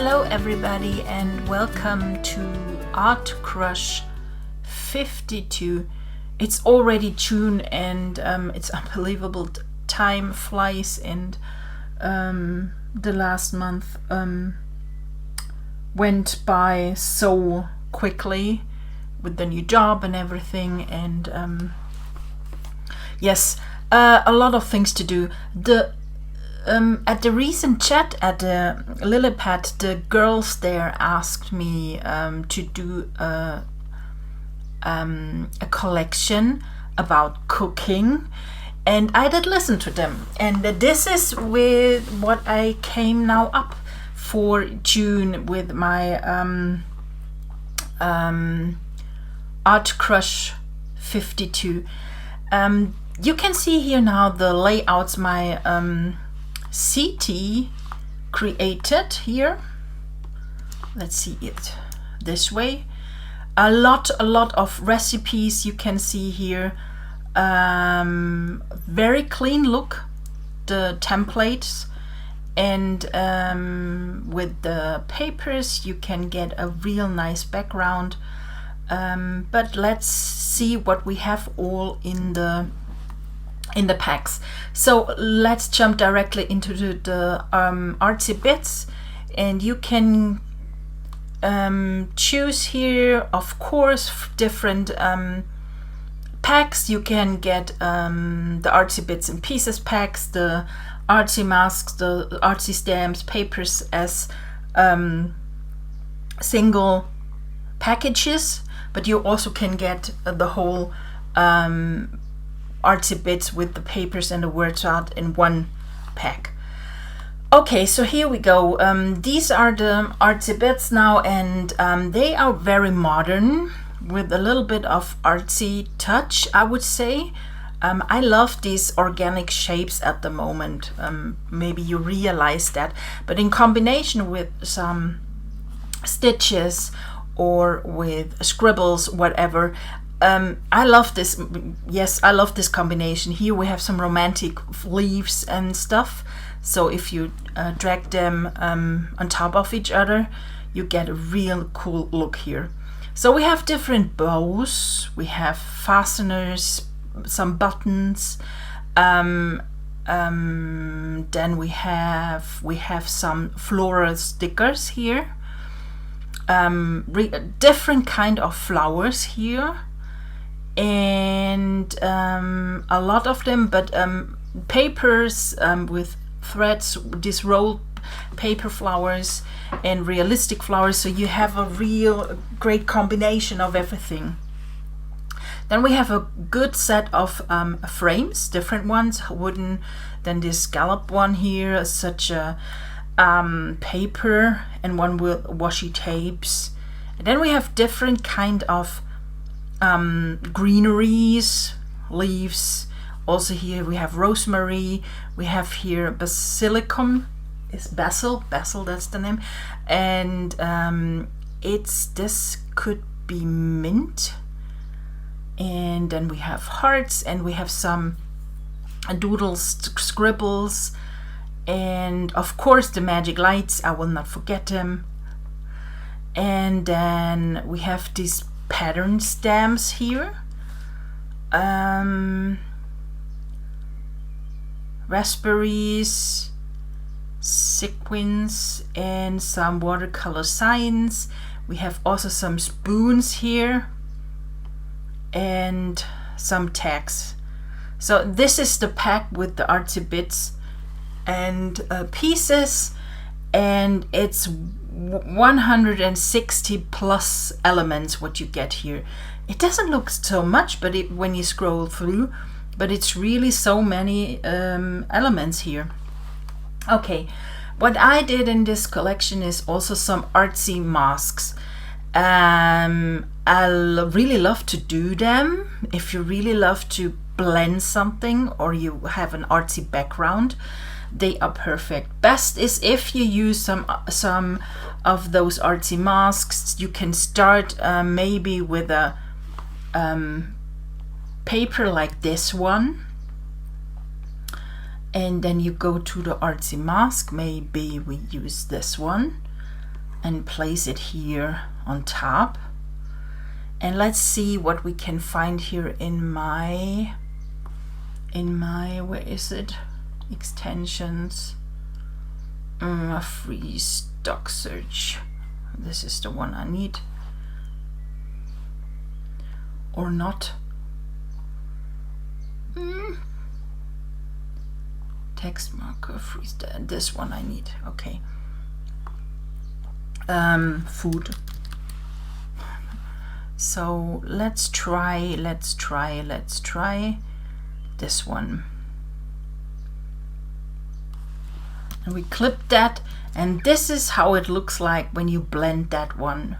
Hello everybody and welcome to ArtCrush 52. It's already June and it's unbelievable. Time flies and the last month went by so quickly with the new job and everything, and yes, a lot of things to do. At the recent chat at the Lillipad, the girls there asked me to do a collection about cooking, and I did listen to them, and this is with what I came now up for June with my ArtCrush 52. You can see here now the layouts my CT created here. Let's see it this way. A lot of recipes you can see here. Very clean look, the templates, and with the papers you can get a real nice background. But let's see what we have all in the packs. So let's jump directly into the artsy bits, and you can choose here, of course, different packs. You can get the artsy bits and pieces packs, the artsy masks, the artsy stamps, papers as single packages, but you also can get the whole artsy bits with the papers and the words art in one pack. Okay, so here we go. These are the artsy bits now, and they are very modern with a little bit of artsy touch, I would say. I love these organic shapes at the moment. Maybe you realize that, but in combination with some stitches or with scribbles, whatever, I love this. Yes, I love this combination. Here we have some romantic leaves and stuff, so if you drag them on top of each other, you get a real cool look here. So we have different bows, we have fasteners, some buttons, then we have some floral stickers here, different kind of flowers here, and a lot of them, but papers with threads, these rolled paper flowers and realistic flowers, so you have a real great combination of everything. Then we have a good set of frames, different ones, wooden, then this scallop one here, such a paper, and one with washi tapes. And then we have different kind of greeneries, leaves. Also here we have rosemary, we have here basilicum, basil, that's the name, and this could be mint. And then we have hearts, and we have some doodles, scribbles, and of course the magic lights, I will not forget them. And then we have these pattern stamps here, raspberries, sequins, and some watercolor signs. We have also some spoons here and some tags. So this is the pack with the artsy bits and pieces, and it's 160 plus elements what you get here. It doesn't look so much, but when you scroll through, but it's really so many elements here. Okay, what I did in this collection is also some artsy masks. I really love to do them. If you really love to blend something or you have an artsy background, they are perfect. Best is if you use some of those artsy masks. You can start maybe with a paper like this one, and then you go to the artsy mask. Maybe we use this one, and place it here on top. And let's see what we can find here in my where is it, extensions, a free stock search. This is the one I need, or not. Text marker, free, this one I need. Okay. Food. So let's try this one. And we clip that, and this is how it looks like when you blend that one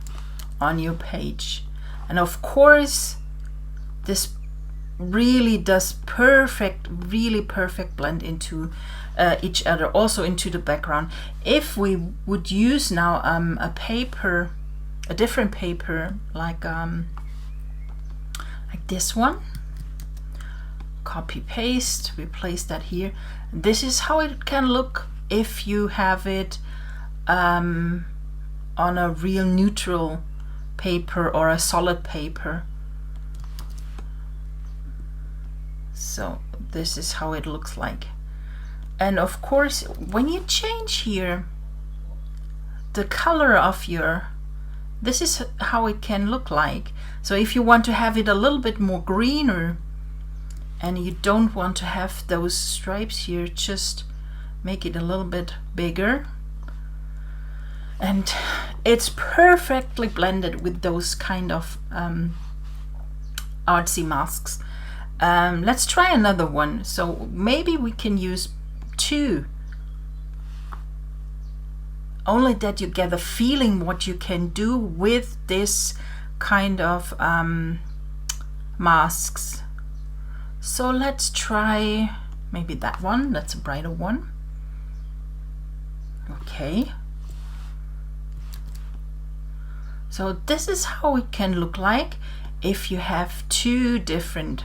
on your page. And of course, this really does really perfect blend into each other, also into the background. If we would use now a different paper, like this one, copy paste, we place that here. This is how it can look if you have it on a real neutral paper or a solid paper. So this is how it looks like. And of course, when you change here the color of your, this is how it can look like. So if you want to have it a little bit more greener and you don't want to have those stripes here, just make it a little bit bigger. And it's perfectly blended with those kind of artsy masks. Let's try another one. So maybe we can use 2. Only that you get a feeling what you can do with this kind of masks. So let's try maybe that one. That's a brighter one. Okay. So this is how it can look like if you have 2 different.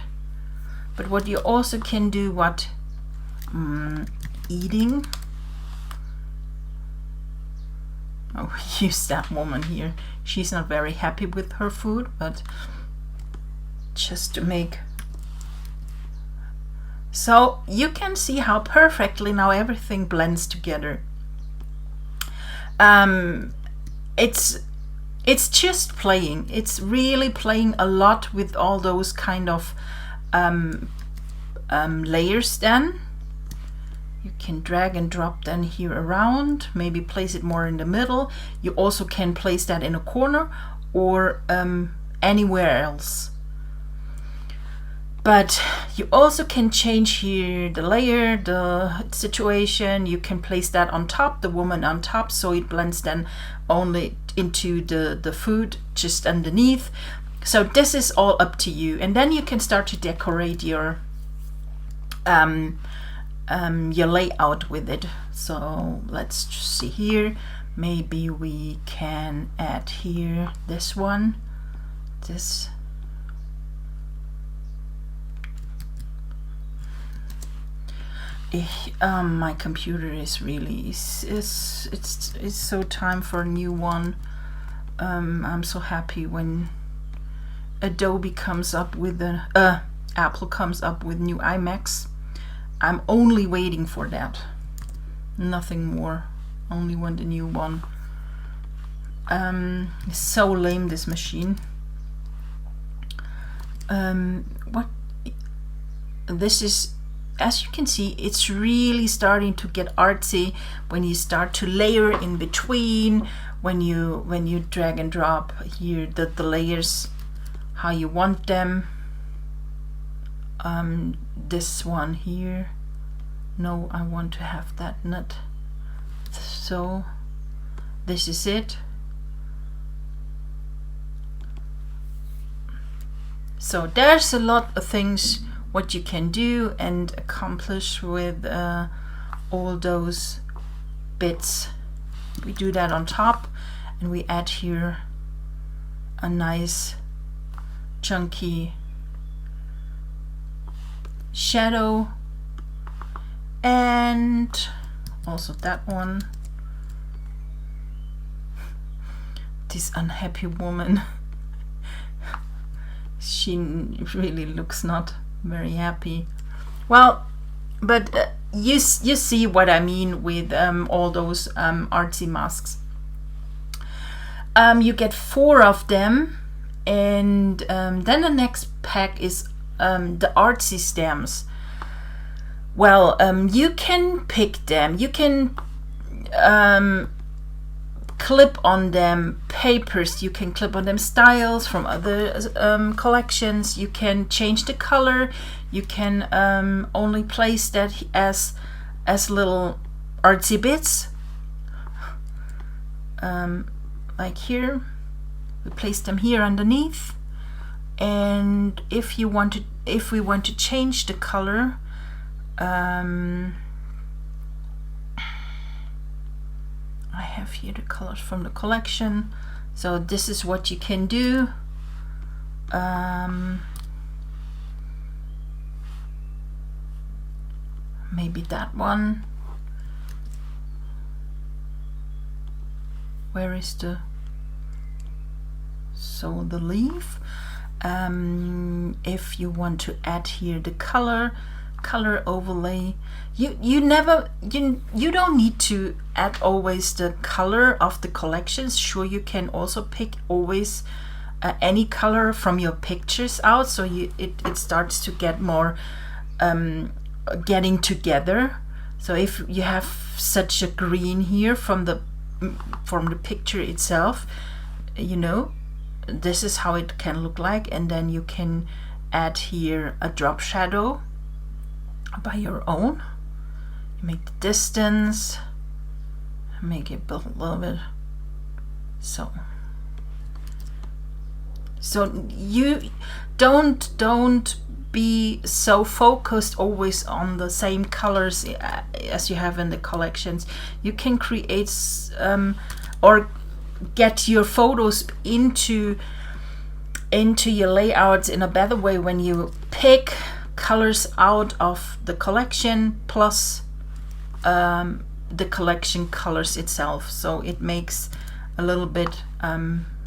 But what you also can do, what eating. Oh, use that woman here. She's not very happy with her food, but just to make. So you can see how perfectly now everything blends together. It's just playing. It's really playing a lot with all those kind of layers. Then you can drag and drop then here around, maybe place it more in the middle. You also can place that in a corner or anywhere else. But you also can change here the layer, the situation. You can place that on top, the woman on top, so it blends then only into the food just underneath. So this is all up to you. And then you can start to decorate your layout with it. So let's just see here. Maybe we can add here this one, this. My computer is really it's so time for a new one. I'm so happy when Adobe comes up with Apple comes up with new iMacs. I'm only waiting for that, nothing more. Only want the new one. It's so lame, this machine. What this is, as you can see, it's really starting to get artsy when you start to layer in between, when you drag and drop here the layers how you want them. This one here, no, I want to have that nut. So this is it. So there's a lot of things what you can do and accomplish with all those bits. We do that on top, and we add here a nice chunky shadow, and also that one. this unhappy woman. She really looks not very happy. Well, but you see what I mean with all those artsy masks. You get 4 of them, and then the next pack is the Artsy Stamps. Well, you can pick them. You can clip on them papers. You can clip on them styles from other collections. You can change the color. You can only place that as little artsy bits. Like here, we place them here underneath. And if we want to change the color, I have here the colors from the collection, so this is what you can do. Maybe that one. Where is the leaf? If you want to add here the color overlay, you don't need to add always the color of the collections. Sure, you can also pick always any color from your pictures out, so it starts to get more getting together. So if you have such a green here from the picture itself, you know, this is how it can look like. And then you can add here a drop shadow by your own. You make the distance, make it a little bit so you don't be so focused always on the same colors as you have in the collections. You can create or get your photos into your layouts in a better way when you pick colors out of the collection plus the collection colors itself. So it makes a little bit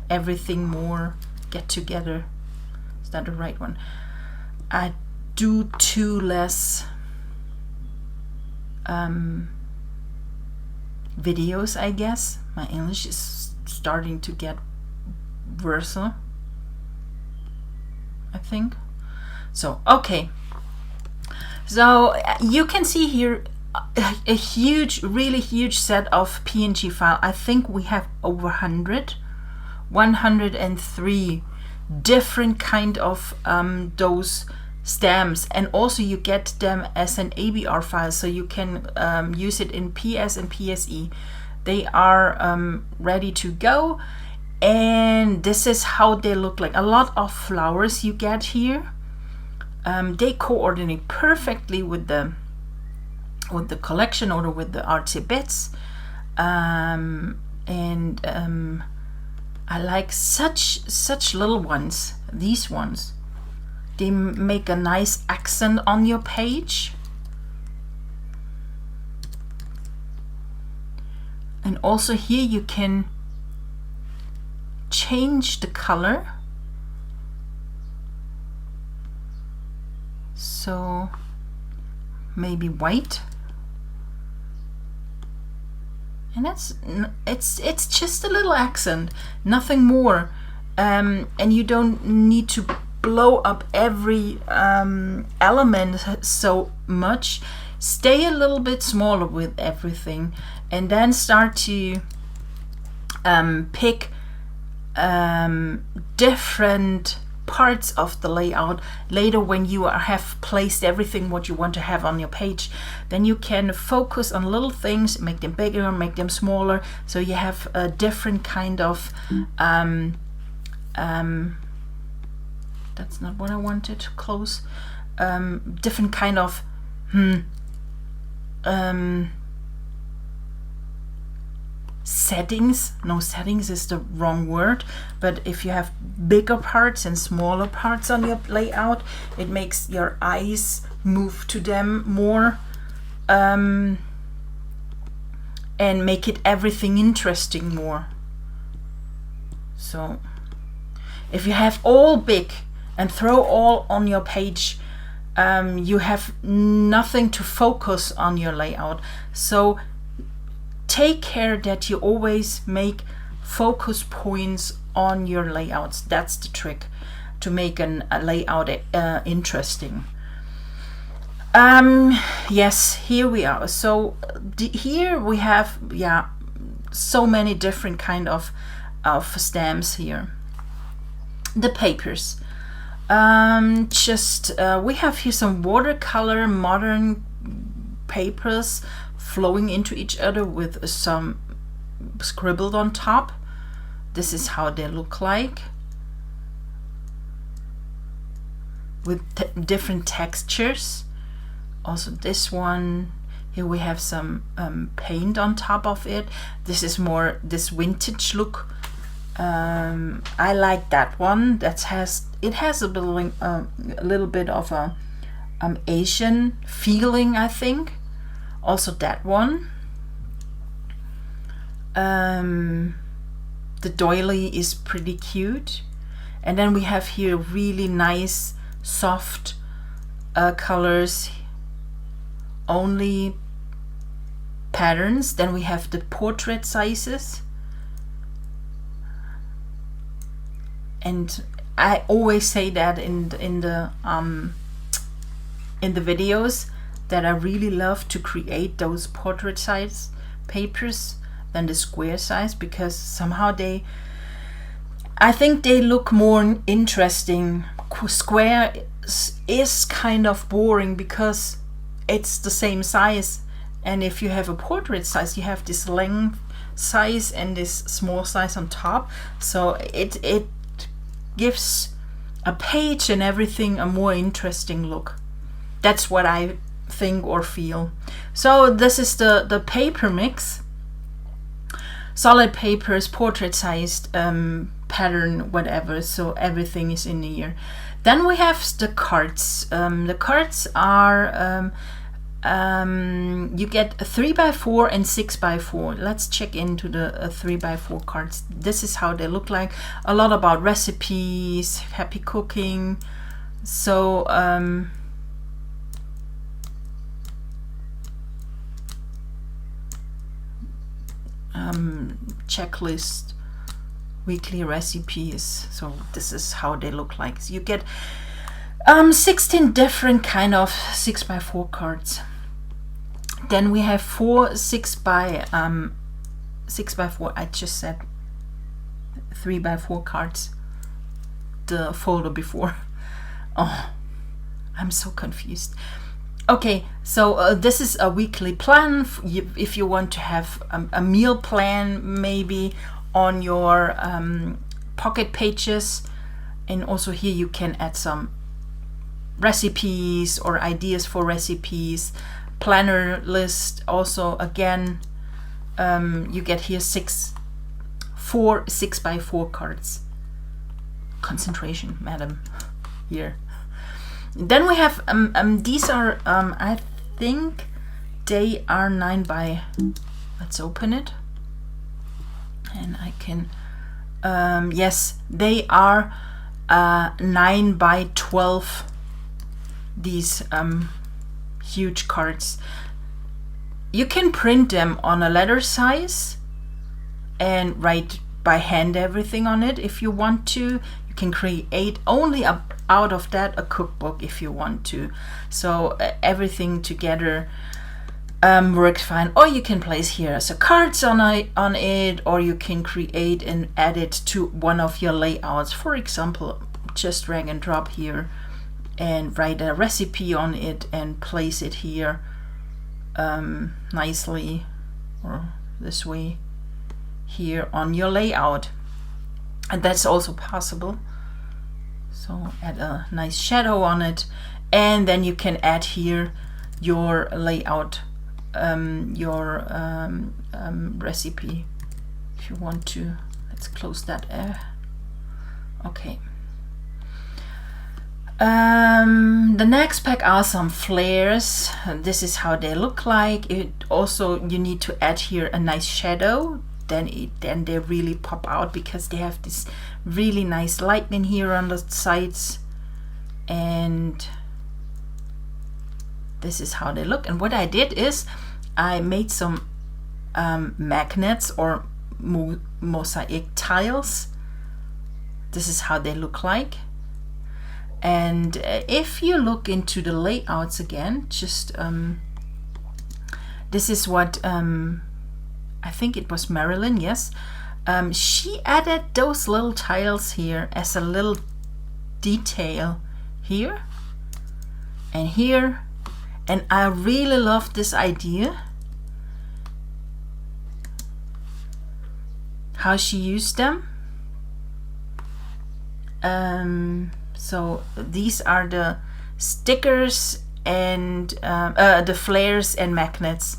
everything more get together. Is that the right one? I do 2 less videos, I guess. My English is starting to get worse, I think. So, okay. So you can see here a huge, really huge set of PNG file. I think we have over 103 different kind of those stamps, and also you get them as an ABR file, so you can use it in PS and PSE. They are ready to go, and this is how they look like. A lot of flowers you get here. They coordinate perfectly with the collection or with the artsy bits, and I like such little ones. These ones, they make a nice accent on your page. And also here you can change the color. So maybe white. And it's just a little accent, nothing more. And you don't need to blow up every element so much. Stay a little bit smaller with everything, and then start to pick different parts of the layout later when you have placed everything what you want to have on your page. Then you can focus on little things, make them bigger, make them smaller, so you have a different kind of that's not what I wanted. Close. Different kind of settings. No, settings is the wrong word, but if you have bigger parts and smaller parts on your layout, it makes your eyes move to them more, and make it everything interesting more. So if you have all big and throw all on your page, you have nothing to focus on your layout. So take care that you always make focus points on your layouts. That's the trick to make a layout interesting. Yes, here we are. So here we have, yeah, so many different kind of stamps here. The papers. We have here some watercolor modern papers flowing into each other with some scribbled on top. This is how they look like, with different textures. Also this one here, we have some paint on top of it. This is more this vintage look. I like that one. It has a little bit of a Asian feeling, I think. Also that one. The doily is pretty cute. And then we have here really nice soft colors, only patterns. Then we have the portrait sizes. And I always say that in the videos, that I really love to create those portrait size papers than the square size, because somehow I think they look more interesting. Square is kind of boring because it's the same size, and if you have a portrait size, you have this length size and this small size on top, so it gives a page and everything a more interesting look. That's what I think or feel. So this is the paper mix. Solid papers, portrait sized, pattern, whatever, so everything is in here. Then we have the cards. The cards are you get a 3x4 and 6x4. Let's check into the 3x4 cards. This is how they look like. A lot about recipes, happy cooking. So checklist, weekly recipes. So this is how they look like. So you get 16 different kind of 6x4 cards. Then we have 4 6x4. I just said 3x4 cards, the folder before. Oh, I'm so confused. Okay, so this is a weekly plan. If you want to have a meal plan maybe on your pocket pages, and also here you can add some recipes or ideas for recipes, planner list. Also again, you get here 4 6x4 cards. Concentration, madam, here. Then we have these are I think they are 9 by, let's open it and I can yes, they are 9 by 12, these huge cards. You can print them on a letter size and write by hand everything on it if you want to. You can create only out of that a cookbook if you want to. So everything together works fine. Or you can place here as a cards on it, or you can create and add it to one of your layouts. For example, just drag and drop here and write a recipe on it and place it here nicely, or this way here on your layout. And that's also possible. So add a nice shadow on it, and then you can add here your layout, your recipe if you want to. Let's close that. Okay. The next pack are some flares. This is how they look like. It also, you need to add here a nice shadow then they really pop out, because they have this really nice lightning here on the sides, and this is how they look. And what I did is I made some magnets or mosaic tiles. This is how they look like. And if you look into the layouts again, just this is what I think it was Marilyn, yes. She added those little tiles here as a little detail here and here, and I really love this idea, how she used them. So these are the stickers and the flares and magnets.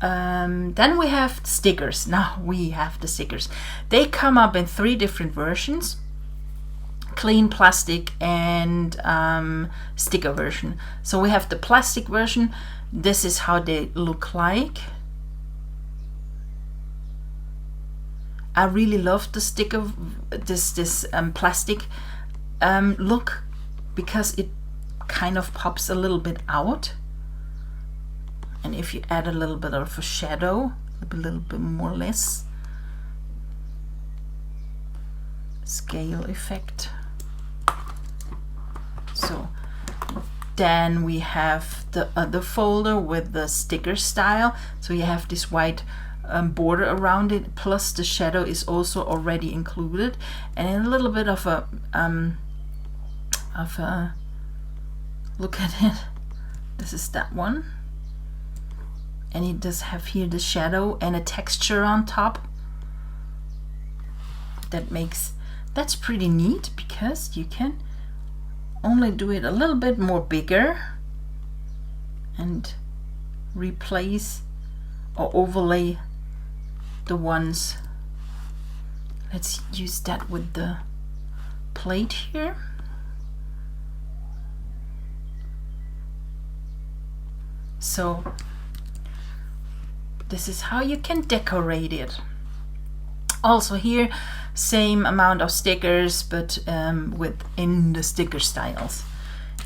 Then we have stickers. Now we have the stickers. They come up in 3 different versions: clean, plastic, and sticker version. So we have the plastic version. This is how they look like. I really love the sticker, this plastic look, because it kind of pops a little bit out. And if you add a little bit of a shadow, a little bit more or less scale effect. So then we have the other folder with the sticker style. So you have this white border around it, plus the shadow is also already included, and a little bit of a look at it. This is that one, and it does have here the shadow and a texture on top. That's pretty neat, because you can only do it a little bit more bigger and replace or overlay the ones. Let's use that with the plate here. So this is how you can decorate it. Also here, same amount of stickers, but within the sticker styles.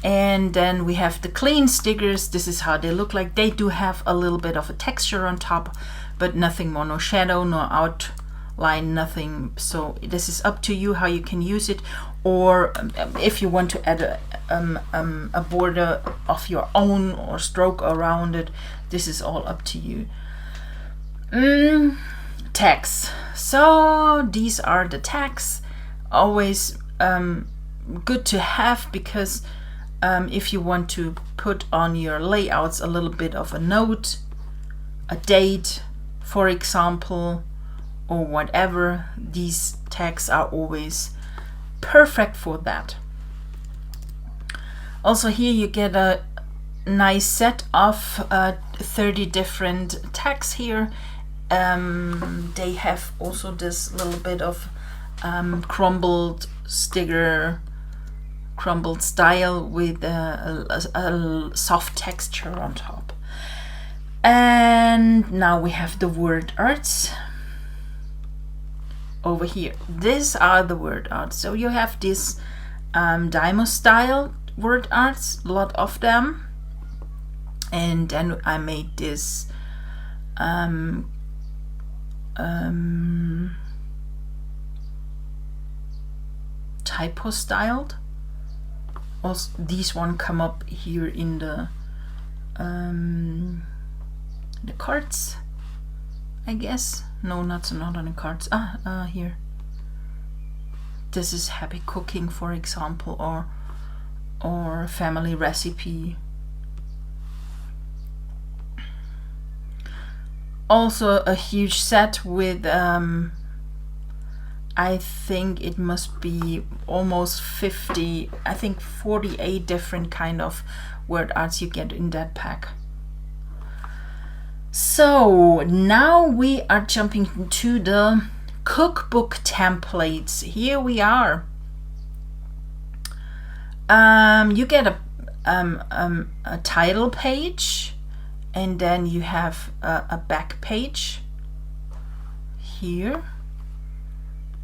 And then we have the clean stickers. This is how they look like. They do have a little bit of a texture on top, but nothing more, no shadow, no outline, nothing. So this is up to you how you can use it, or if you want to add a border of your own or stroke around it, this is all up to you. Tags. So these are the tags. Always good to have, because if you want to put on your layouts a little bit of a note, a date, for example, or whatever, these tags are always perfect for that. Also here you get a nice set of 30 different tags here. They have also this little bit of crumbled sticker, crumbled style with a soft texture on top. And now we have the word arts over here. These are the word arts. So you have this Dymo style word arts, a lot of them. And then I made this typo styled. Also, these one come up here in the cards, I guess. No, not on the cards. Here. This is happy cooking, for example, or family recipe. Also a huge set with I think it must be almost 50, I think 48 different kind of word arts you get in that pack. So now we are jumping into the cookbook templates. Here we are. You get a title page, and then you have a back page here.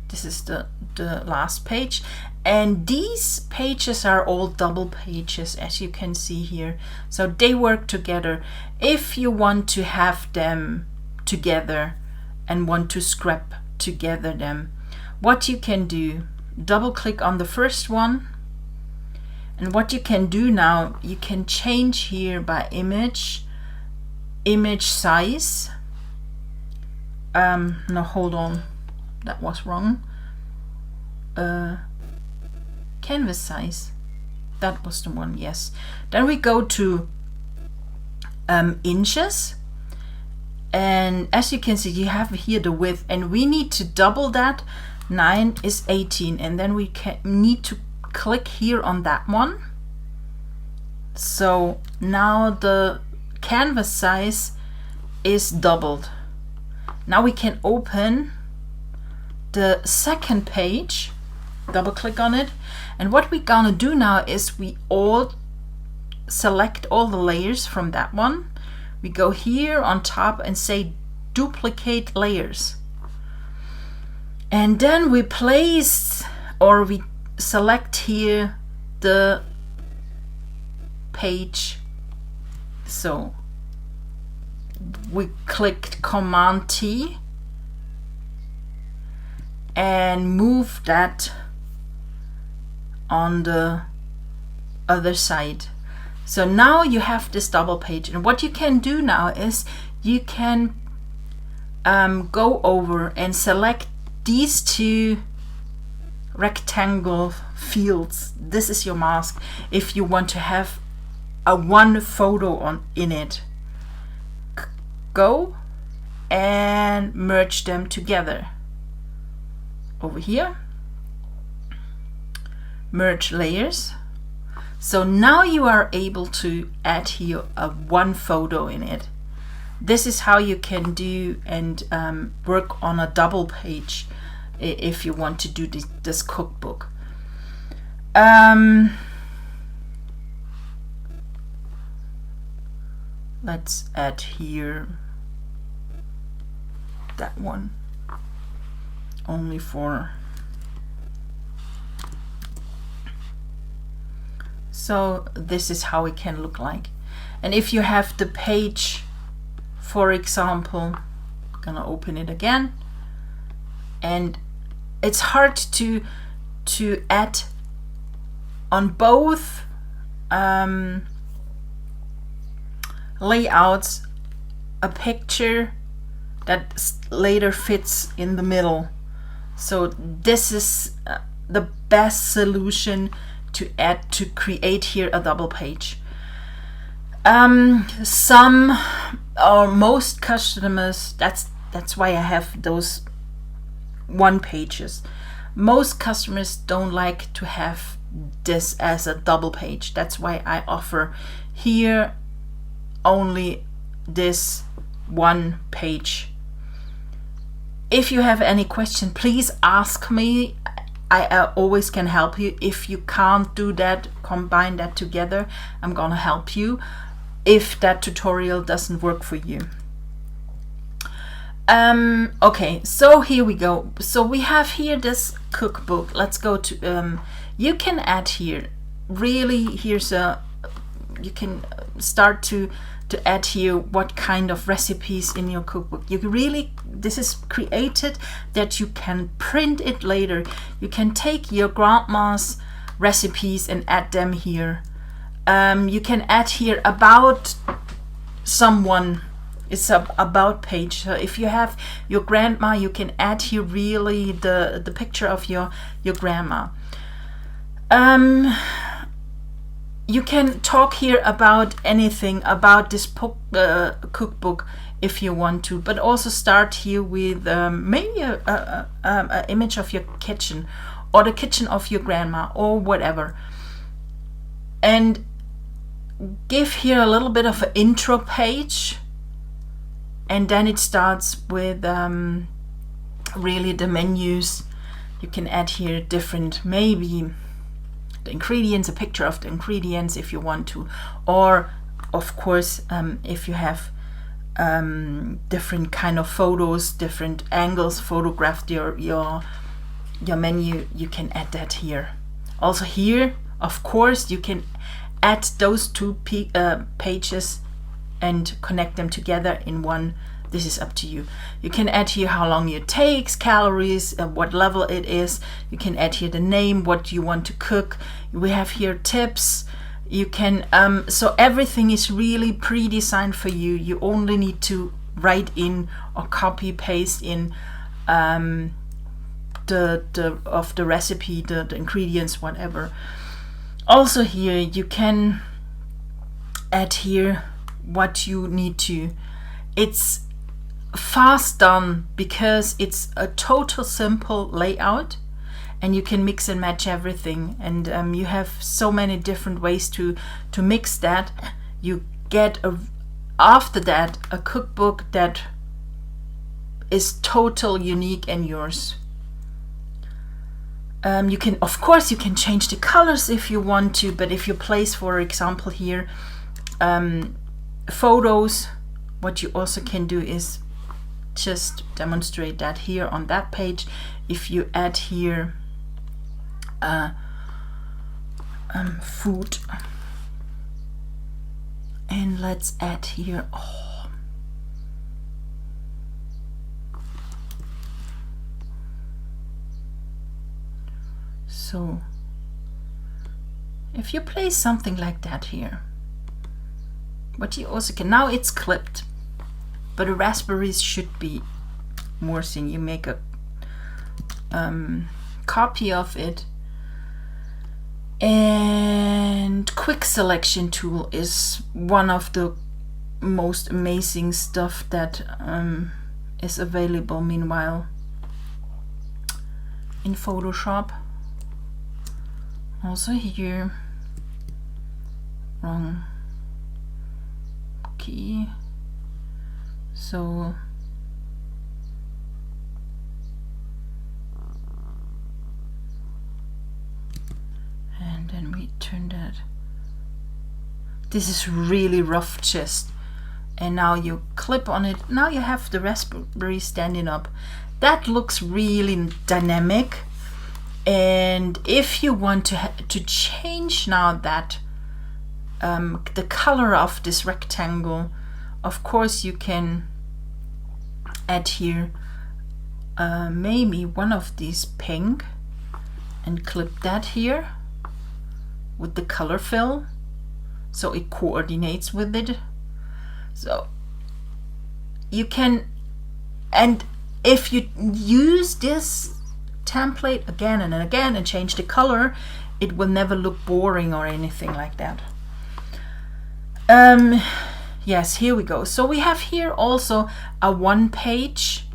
This is the last page, and these pages are all double pages, as you can see here, so they work together. If you want to have them together and want to scrap together them, what you can do, double click on the first one, and what you can do now, you can change here by image size. No, hold on, that was wrong. Canvas size, that was the one, yes. Then we go to inches, and as you can see, you have here the width, and we need to double that. 9 is 18, and then we need to click here on that one. So now the canvas size is doubled. Now we can open the second page, double click on it, and what we're gonna do now is we all select all the layers from that one. We go here on top and say duplicate layers, and then we place, or we select here the page. So we clicked Command T and move that on the other side. So now you have this double page, and what you can do now is you can go over and select these two rectangle fields. This is your mask if you want to have a one photo in it. Go and merge them together. Over here, merge layers. So now you are able to add here one photo in it. This is how you can do and work on a double page if you want to do this cookbook. Let's add here that one only for, so this is how it can look like. And if you have the page, for example, I'm gonna open it again, and it's hard to add on both layouts a picture that later fits in the middle. So this is the best solution to create here a double page. Some or most customers, that's why I have those one pages. Most customers don't like to have this as a double page. That's why I offer here only this one page. If you have any question, please ask me. I always can help you. If you can't do that, combine that together, I'm gonna help you if that tutorial doesn't work for you. Okay, so here we go. So we have here this cookbook. Let's go to you can add here, really, here's a, you can start to add here what kind of recipes in your cookbook. You really, this is created that you can print it later. You can take your grandma's recipes and add them here. You can add here about someone. It's a about page. So if you have your grandma, you can add here really the picture of your grandma. You can talk here about anything about this cookbook if you want to, but also start here with maybe a image of your kitchen or the kitchen of your grandma or whatever, and give here a little bit of an intro page, and then it starts with really the menus. You can add here different, maybe the ingredients, a picture of the ingredients if you want to, or of course if you have different kind of photos, different angles photographed your menu, you can add that here. Also here, of course, you can add those two pages and connect them together in one. This is up to you. You can add here how long it takes, calories, what level it is. You can add here the name, what you want to cook. We have here tips. You can, so everything is really pre-designed for you. You only need to write in or copy paste in the recipe, the ingredients, whatever. Also here you can add here what you need to. It's fast done because it's a total simple layout, and you can mix and match everything, and you have so many different ways to mix that. You get after that a cookbook that is total unique and yours. You can, of course, you can change the colors if you want to, but if you place, for example, here photos, what you also can do is just demonstrate that here on that page. If you add here food, and let's add here, so if you place something like that here, but you also can, now it's clipped, but the raspberries should be more thin. You make a copy of it, and quick selection tool is one of the most amazing stuff that is available meanwhile in Photoshop. Also here, wrong key, so and then we turn that. This is really rough just, and now you clip on it. Now you have the raspberry standing up. That looks really dynamic. And if you want to change now that the color of this rectangle, of course you can add here maybe one of these pink and clip that here with the color fill, so it coordinates with it. So you can, and if you use this template again and again and change the color, it will never look boring or anything like that. Yes, here we go. So we have here also a one page.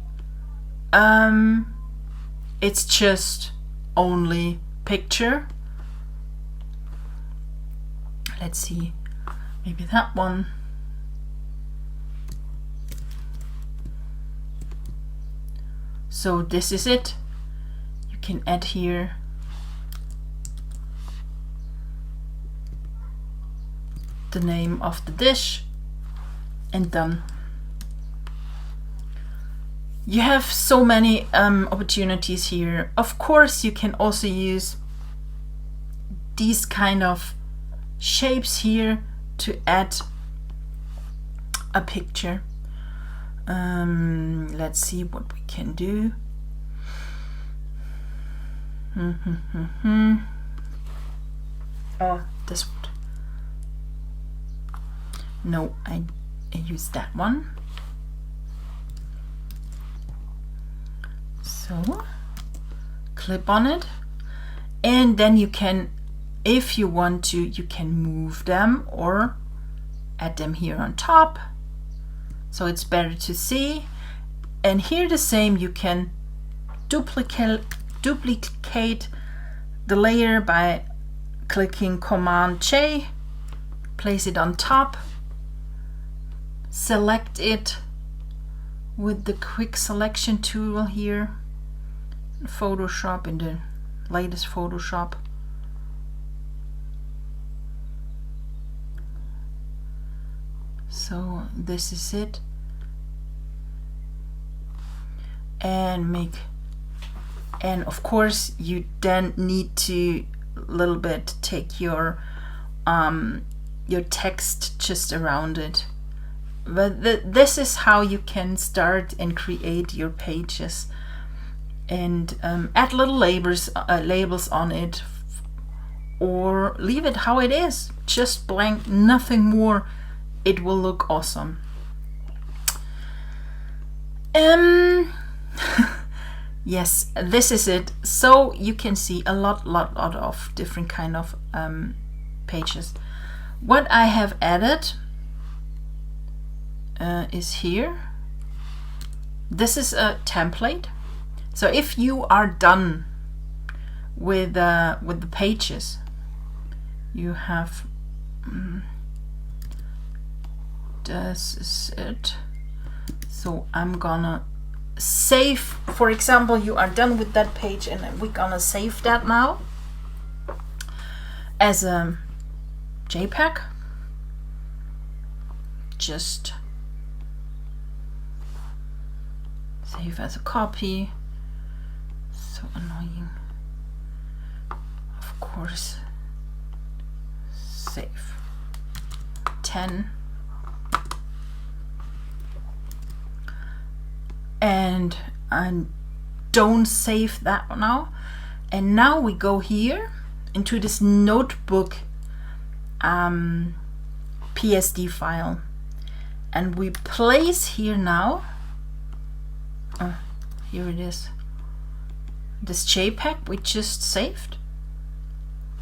It's just only picture. Let's see, maybe that one. So this is it. You can add here the name of the dish, and done. You have so many opportunities here. Of course, you can also use these kind of shapes here to add a picture. Let's see what we can do. Oh, this one. No, I use that one. So clip on it, and then you can, if you want to, you can move them or add them here on top, so it's better to see. And here the same, you can duplicate the layer by clicking Command J, place it on top, select it with the quick selection tool here, Photoshop, in the latest Photoshop. So this is it. and of course you then need to little bit take your text just around it. But this is how you can start and create your pages, and add little labels on it, or leave it how it is, just blank, nothing more. It will look awesome. Yes, this is it. So you can see a lot of different kind of pages. What I have added is here. This is a template. So if you are done with the pages, you have this is it. So I'm gonna save. For example, you are done with that page, and we're gonna save that now as a JPEG. Just save as a copy. So annoying. Of course, save 10. And don't save that now. And now we go here into this notebook PSD file, and we place here now, here it is, this JPEG we just saved.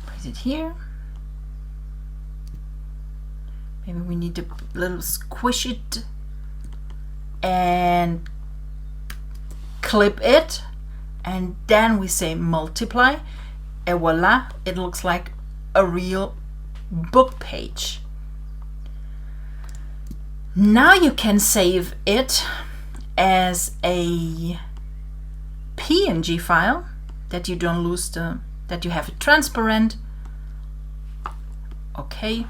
Place it here. Maybe we need to little squish it and clip it, and then we say multiply, and voila, it looks like a real book page. Now you can save it as a PNG file, that you don't lose that you have it transparent. Okay.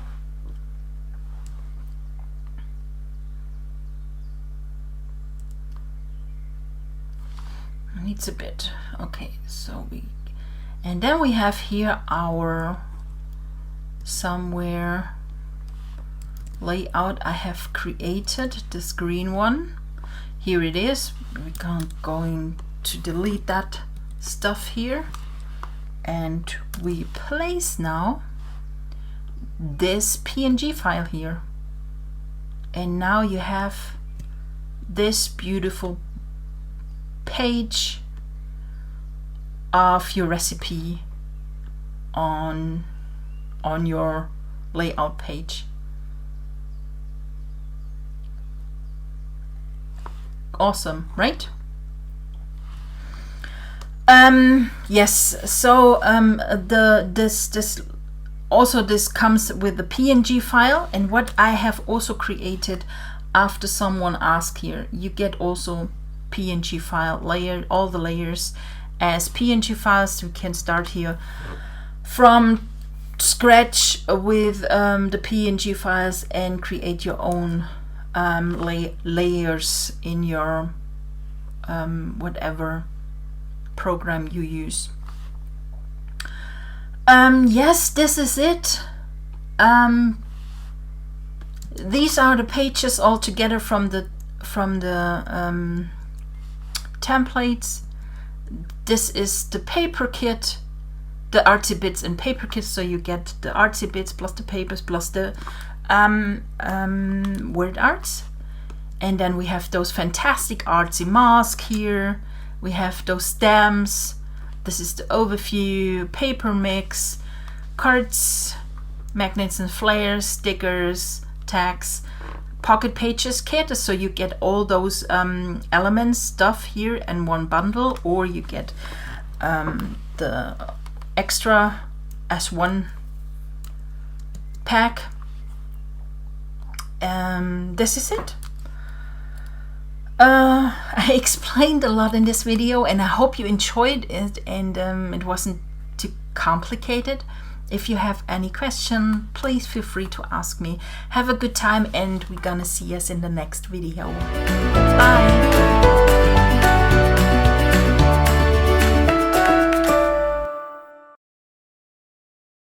Needs a bit. Okay, so and then we have here our somewhere layout. I have created this green one. Here it is. We're going to delete that stuff here, and we place now this PNG file here, and now you have this beautiful page of your recipe on your layout page. Awesome, right? Yes, so this comes with the PNG file, and what I have also created after someone asked here, you get also PNG file layer, all the layers as PNG files. You can start here from scratch with the PNG files and create your own layers in your whatever program you use. Yes, this is it. These are the pages all together from the templates. This is the paper kit, the Artsy bits and paper kit, so you get the Artsy bits plus the papers plus the word arts. And then we have those fantastic Artsy masks here. We have those stamps. This is the overview, paper mix, cards, magnets and flares, stickers, tags, pocket pages kit, so you get all those elements stuff here in one bundle, or you get the extra as one pack. This is it. I explained a lot in this video, and I hope you enjoyed it, and it wasn't too complicated. If you have any question, please feel free to ask me. Have a good time, and we're gonna see us in the next video. Bye!